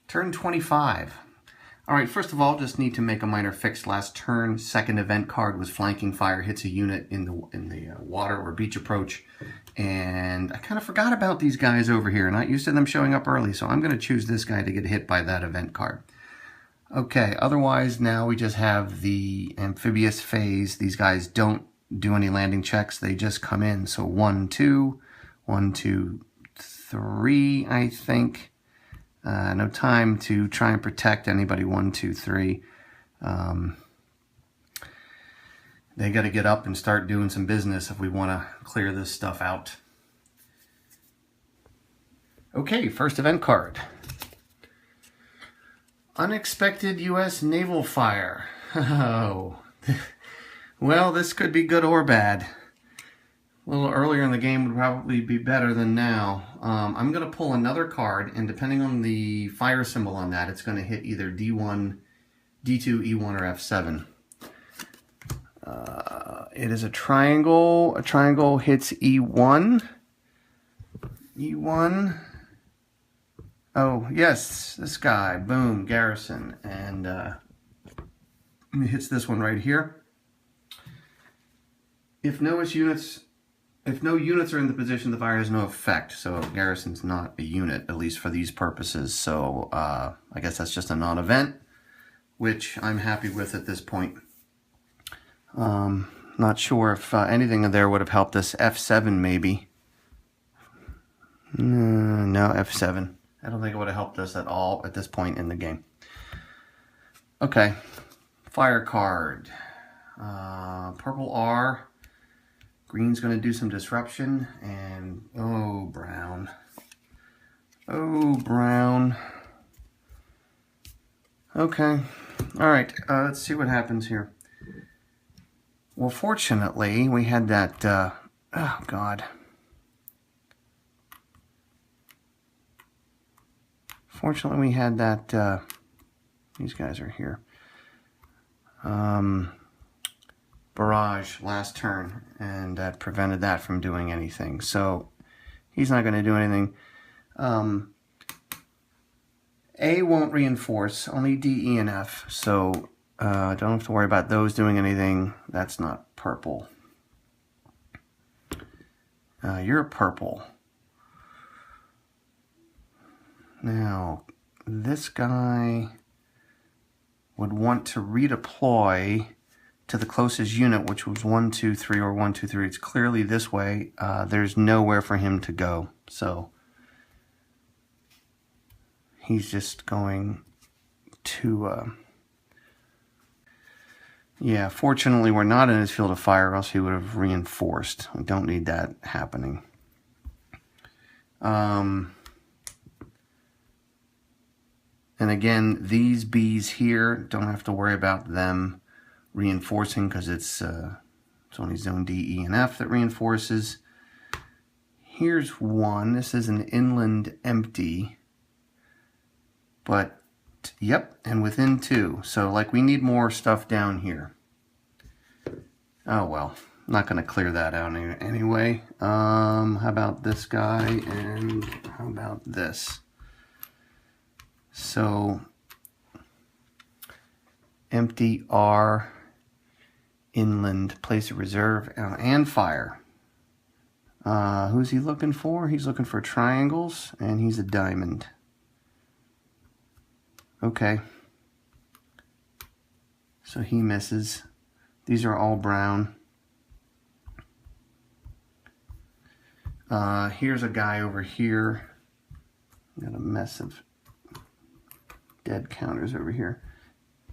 Turn 25. All right, first of all, just need to make a minor fix. Last turn, second event card was flanking fire, hits a unit in the water or beach approach. And I kind of forgot about these guys over here. Not used to them showing up early, so I'm going to choose this guy to get hit by that event card. Okay, otherwise now we just have the amphibious phase. These guys don't do any landing checks. They just come in. So 1, 2, 1, 2, 3, I think. No time to try and protect anybody. 1, 2, 3. They got to get up and start doing some business if we want to clear this stuff out. Okay, first event card. Unexpected U.S. naval fire. Oh, well, this could be good or bad. A little earlier in the game would probably be better than now. I'm going to pull another card, and depending on the fire symbol on that, it's going to hit either D1, D2, E1, or F7. It is a triangle. A triangle hits E1. E1. Oh, yes, this guy. Boom, garrison. And it hits this one right here. If no units are in the position, the fire has no effect. So garrison's not a unit, at least for these purposes. So I guess that's just a non-event, which I'm happy with at this point. Not sure if anything there would have helped us. F7 maybe. No, F7. I don't think it would have helped us at all at this point in the game. Okay, fire card. Purple R. Green's going to do some disruption, and oh, brown. Oh, brown. Okay, all right, let's see what happens here. Well, fortunately, we had that, oh, God. Fortunately, we had that, these guys are here. Barrage last turn, and that prevented that from doing anything. So he's not going to do anything. A won't reinforce, only D, E, and F. So don't have to worry about those doing anything. That's not purple. You're purple. Now, this guy would want to redeploy to the closest unit, which was 1, 2, 3, or 1, 2, 3. It's clearly this way. There's nowhere for him to go. So he's just going to... yeah, fortunately we're not in his field of fire, or else he would have reinforced. We don't need that happening. And again, these bees here, don't have to worry about them reinforcing because it's only zone D, E, and F that reinforces. Here's one. This is an inland empty. But, yep, and within 2. So, like, we need more stuff down here. Oh, well. Not going to clear that out anyway. How about this guy? And how about this? So, empty R, inland, place of reserve, and fire. Who's he looking for? He's looking for triangles, and he's a diamond. Okay. So he misses. These are all brown. Here's a guy over here. Got a mess of dead counters over here.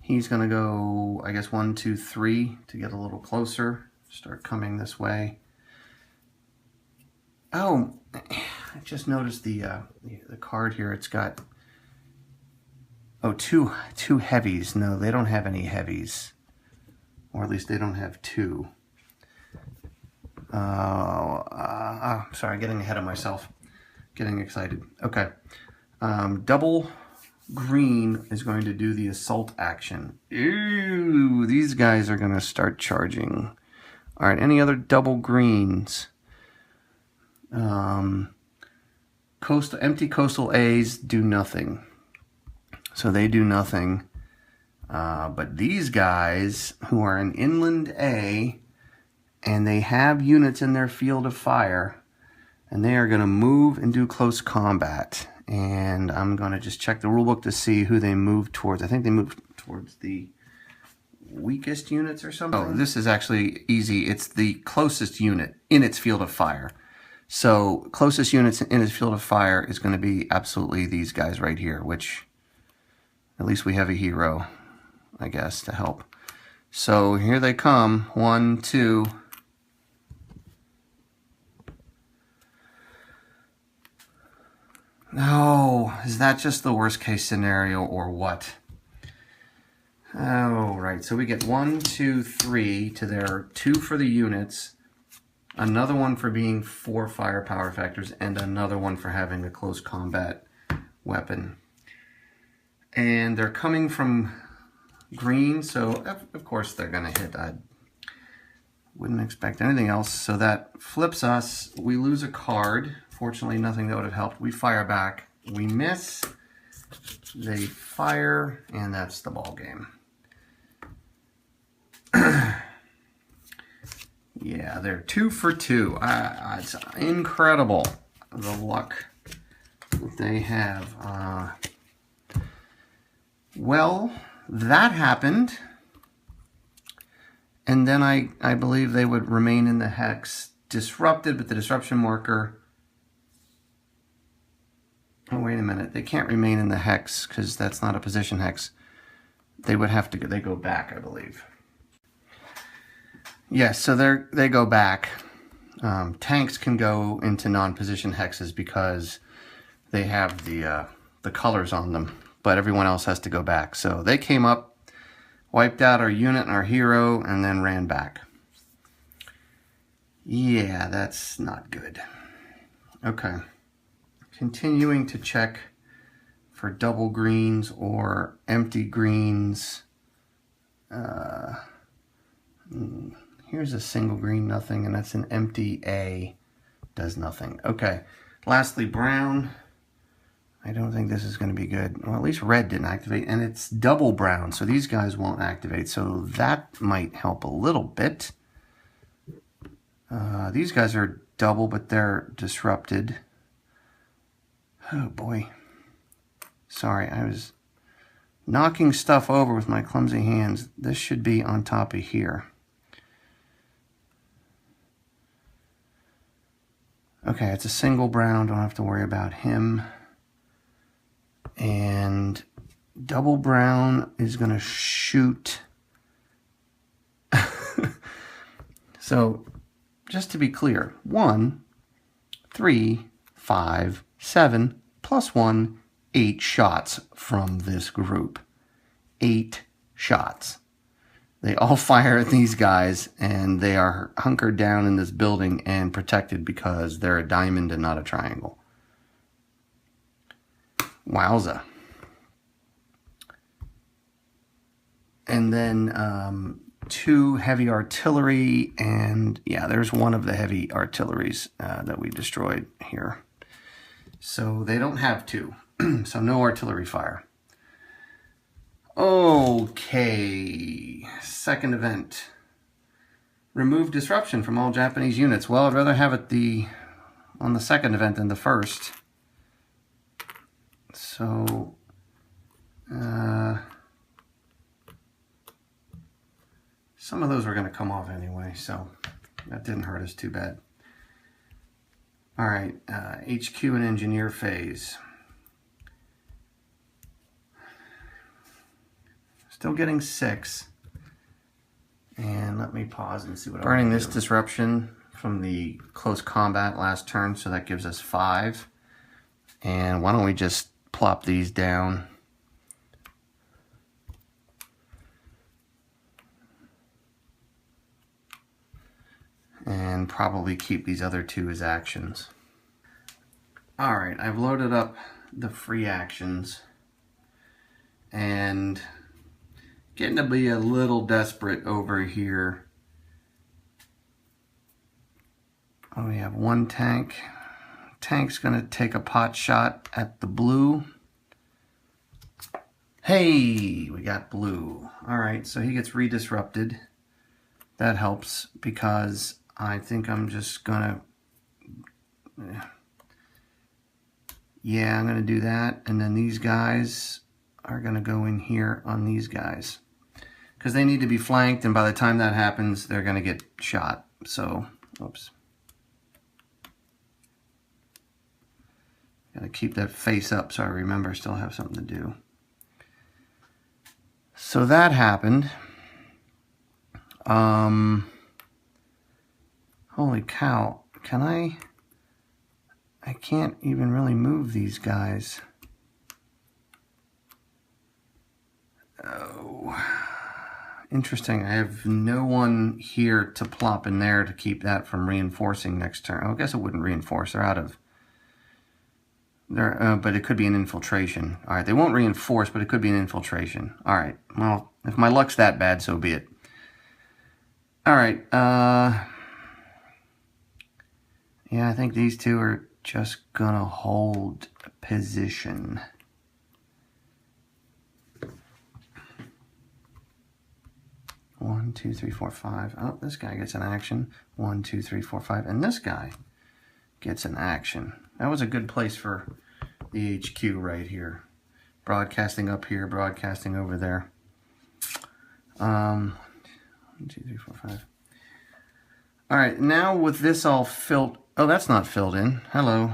He's going to go, I guess, 1, 2, 3 to get a little closer. Start coming this way. Oh, I just noticed the card here. It's got, oh, two heavies. No, they don't have any heavies. Or at least they don't have 2. Sorry, getting ahead of myself. Getting excited. Okay. Double green is going to do the assault action. Ew, these guys are going to start charging. All right, any other double greens? Empty coastal A's do nothing. so they do nothing. But these guys who are in Inland A, and they have units in their field of fire, and they are going to move and do close combat. And I'm going to just check the rulebook to see who they move towards. I think they move towards the weakest units or something. Oh, this is actually easy. It's the closest unit in its field of fire. So closest units in its field of fire is going to be absolutely these guys right here, which at least we have a hero, I guess, to help. So here they come. 1, 2. No, is that just the worst case scenario or what? Oh, right. So we get 1, 2, 3 to their 2 for the units, another one for being 4 firepower factors, and another one for having a close combat weapon. And they're coming from green, so of course they're going to hit. I wouldn't expect anything else. So that flips us. We lose a card. Fortunately, nothing that would have helped. We fire back. We miss. They fire, and that's the ball game. Yeah, they're 2 for 2. It's incredible, the luck that they have. Well, that happened. And then I believe they would remain in the hex disrupted, but the disruption marker... Oh, wait a minute. They can't remain in the hex because that's not a position hex. They would have to go, they go back, I believe. Yes, so they go back. Tanks can go into non-position hexes because they have the colors on them, but everyone else has to go back. So they came up, wiped out our unit and our hero, and then ran back. Yeah, that's not good. Okay. Continuing to check for double greens or empty greens. Here's a single green, nothing, and that's an empty A, does nothing. Okay, lastly, brown. I don't think this is going to be good. Well, at least red didn't activate, and it's double brown, so these guys won't activate, so that might help a little bit. These guys are double, but they're disrupted. Oh boy. Sorry, I was knocking stuff over with my clumsy hands. This should be on top of here. Okay, it's a single brown, don't have to worry about him. And double brown is going to shoot. So, just to be clear, 1, 3, 5, 7, plus 1, 8 shots from this group. 8 shots. They all fire at these guys, and they are hunkered down in this building and protected because they're a diamond and not a triangle. Wowza. And then 2 heavy artillery, and yeah, there's one of the heavy artilleries that we destroyed here. So they don't have 2, so no artillery fire. Okay, second event. Remove disruption from all Japanese units. Well, I'd rather have it on the second event than the first. So, some of those were going to come off anyway, so that didn't hurt us too bad. All right, HQ and engineer phase. Still getting 6. And let me pause and see what I'm burning this disruption from the close combat last turn, so that gives us 5. And why don't we just plop these down. And probably keep these other 2 as actions. Alright, I've loaded up the free actions. And getting to be a little desperate over here. Oh, we have 1 tank. Tank's going to take a pot shot at the blue. Hey, we got blue. All right, so he gets redisrupted. That helps because I think I'm just gonna, yeah, I'm gonna do that. And then these guys are gonna go in here on these guys because they need to be flanked. And by the time that happens, they're gonna get shot. So, oops. Gotta keep that face up so I remember I still have something to do. So that happened. Holy cow, can I can't even really move these guys. Oh, interesting. I have no one here to plop in there to keep that from reinforcing next turn. Oh, I guess it wouldn't reinforce. They're out of there, but it could be an infiltration. All right, they won't reinforce, but it could be an infiltration. All right, well, if my luck's that bad, so be it. All right, yeah, I think these two are just gonna hold position. One, two, three, four, five. Oh, this guy gets an action. 1, 2, 3, 4, 5. And this guy gets an action. That was a good place for the HQ right here. Broadcasting up here, broadcasting over there. 1, 2, 3, 4, 5. All right, now with this all filled. Oh, that's not filled in. Hello.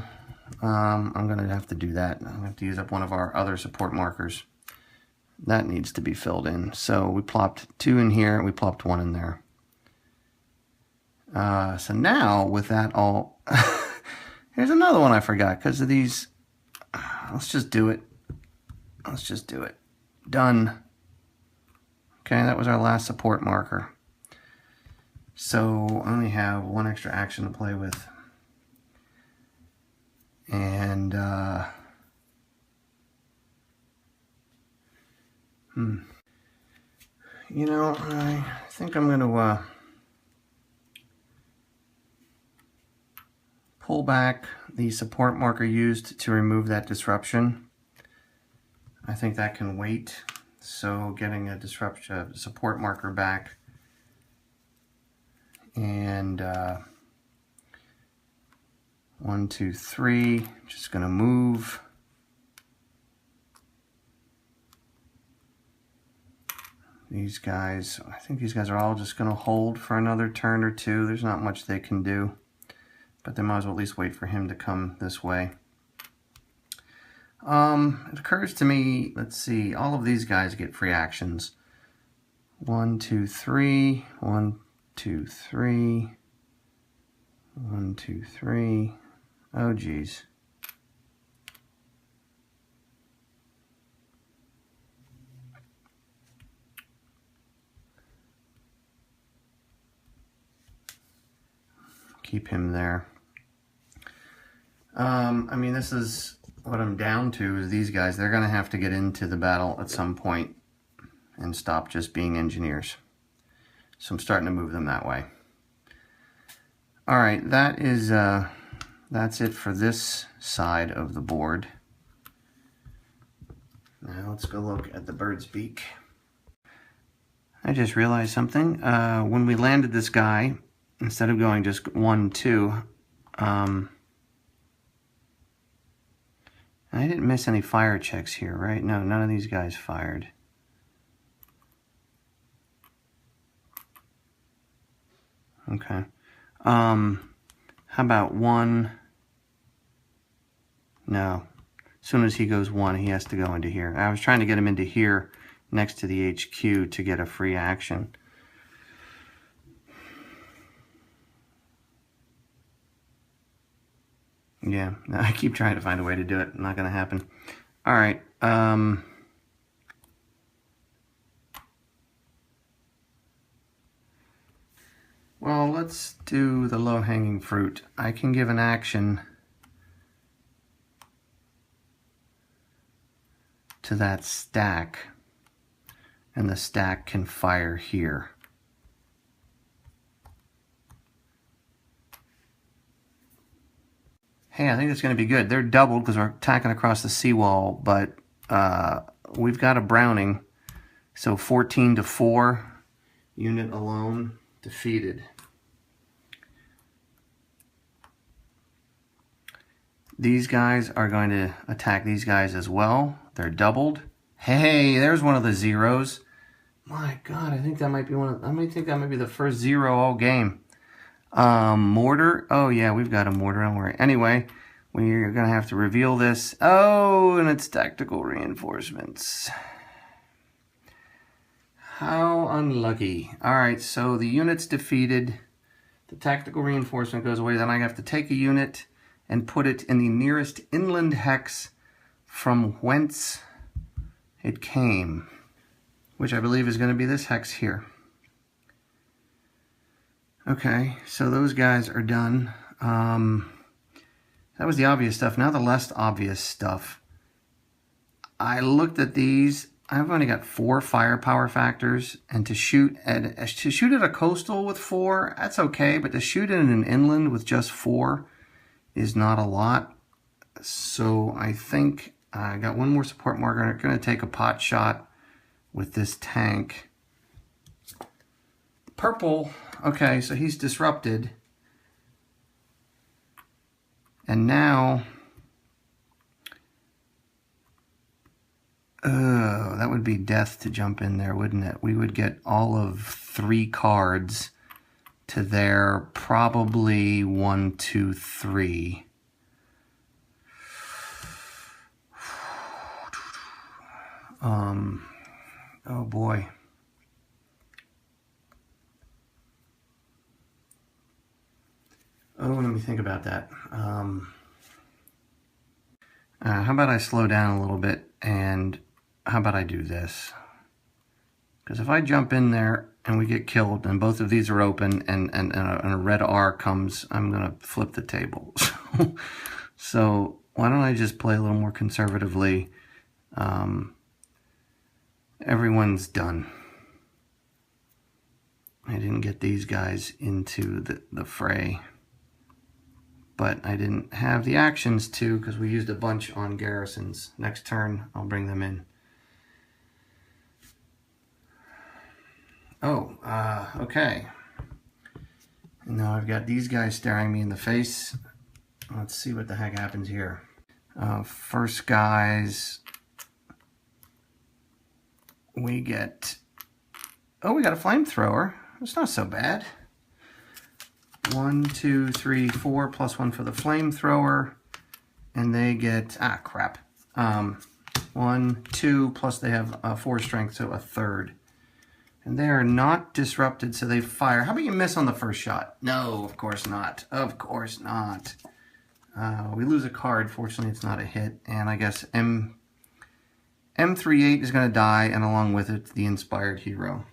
I'm going to have to do that. I'm going to have to use up one of our other support markers. That needs to be filled in. So we plopped 2 in here, we plopped 1 in there. So now with that all, here's another one I forgot because of these. Let's just do it. Let's just do it. Done. Okay, that was our last support marker. So I only have 1 extra action to play with. And you know, I think I'm going to pull back the support marker used to remove that disruption. I think that can wait. So getting a support marker back, and 1, 2, 3, just going to move. These guys, I think these guys are all just going to hold for another turn or two. There's not much they can do, but they might as well at least wait for him to come this way. It occurs to me, let's see, all of these guys get free actions. 1, 2, 3, 1, 2, 3, 1, 2, 3. Oh, geez. Keep him there. I mean, this is what I'm down to is these guys. They're going to have to get into the battle at some point and stop just being engineers. So I'm starting to move them that way. All right, that is that's it for this side of the board. Now let's go look at the bird's beak. I just realized something. When we landed this guy, instead of going just 1, 2, I didn't miss any fire checks here, right? No, none of these guys fired. Okay. How about 1? No. As soon as he goes 1, he has to go into here. I was trying to get him into here next to the HQ to get a free action. Yeah, I keep trying to find a way to do it. Not going to happen. All right. Well, let's do the low-hanging fruit. I can give an action to that stack, and the stack can fire here. Hey, I think that's going to be good. They're doubled because we're attacking across the seawall, but we've got a Browning. So 14-4, unit alone defeated. These guys are going to attack these guys as well. They're doubled. Hey, there's one of the zeros. My God, I think that might be the first zero all game. Mortar. Oh yeah, we've got a mortar. Don't worry. Anyway, we're gonna have to reveal this. Oh, and it's tactical reinforcements. How unlucky. All right, so the unit's defeated. The tactical reinforcement goes away. Then I have to take a unit and put it in the nearest inland hex from whence it came, which I believe is going to be this hex here. Okay, so those guys are done. That was the obvious stuff. Now the less obvious stuff. I looked at these. I've only got 4 firepower factors, and to shoot at a coastal with 4, that's okay, but to shoot in an inland with just 4 is not a lot. So I think I got one more support marker. I'm going to take a pot shot with this tank. Purple. Okay, so he's disrupted. And now, that would be death to jump in there, wouldn't it? We would get all of 3 cards to their probably 1, 2, 3. Oh boy. Oh, let me think about that. How about I slow down a little bit, and how about I do this? Because if I jump in there and we get killed and both of these are open and a red R comes, I'm going to flip the table. So why don't I just play a little more conservatively? Everyone's done. I didn't get these guys into the fray, but I didn't have the actions to, because we used a bunch on garrisons. Next turn, I'll bring them in. Oh, okay. And now I've got these guys staring me in the face. Let's see what the heck happens here. First guys, we get, oh, we got a flamethrower. It's not so bad. 1, 2, 3, 4, +1 for the flamethrower. And they get, crap. 1, 2, plus they have 4 strength, so a third. And they are not disrupted, so they fire. How about you miss on the first shot? No, of course not. Of course not. We lose a card. Fortunately, it's not a hit. And I guess M38 is going to die, and along with it, the inspired hero.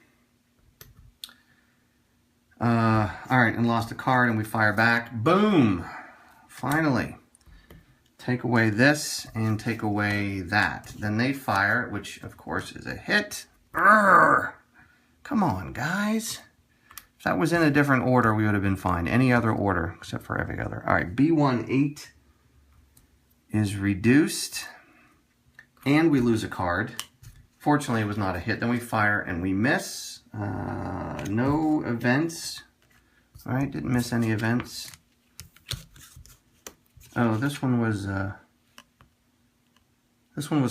Alright, and lost a card, and we fire back. Boom! Finally. Take away this, and take away that. Then they fire, which, of course, is a hit. Urgh! Come on, guys. If that was in a different order, we would have been fine. Any other order, except for every other. Alright, B18 is reduced. And we lose a card. Fortunately, it was not a hit. Then we fire and we miss. No events. All right, didn't miss any events. Oh, this one was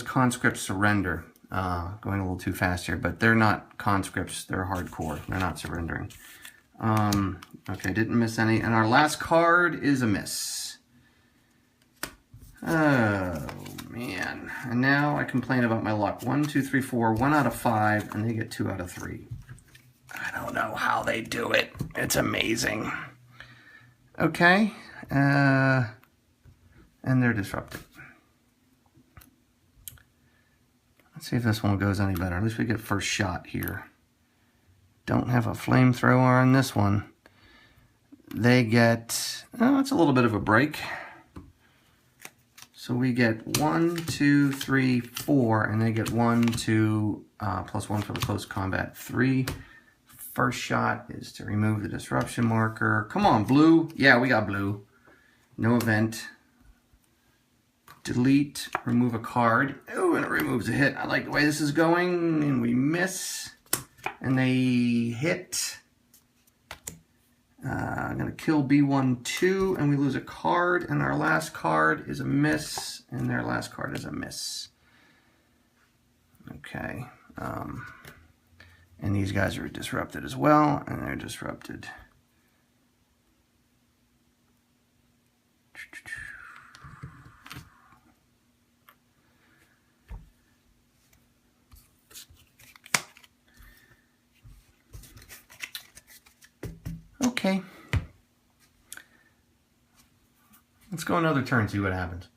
conscript surrender. Going a little too fast here, but they're not conscripts. They're hardcore. They're not surrendering. Okay, didn't miss any. And our last card is a miss. Oh, man. And now I complain about my luck. 1, 2, 3, 4, 1 out of 5, and they get 2 out of 3. I don't know how they do it. It's amazing. Okay. And they're disrupted. Let's see if this one goes any better. At least we get first shot here. Don't have a flamethrower on this one. They get, oh, it's a little bit of a break. So we get 1, 2, 3, 4, and they get 1, 2, +1 for the close combat 3. First shot is to remove the disruption marker. Come on, blue. Yeah, we got blue. No event. delete, remove a card. Oh, and it removes a hit. I like the way this is going. And we miss. And they hit. I'm going to kill B1-2, and we lose a card. And our last card is a miss. And their last card is a miss. Okay. And these guys are disrupted as well. And they're disrupted. Okay. Let's go another turn, see what happens.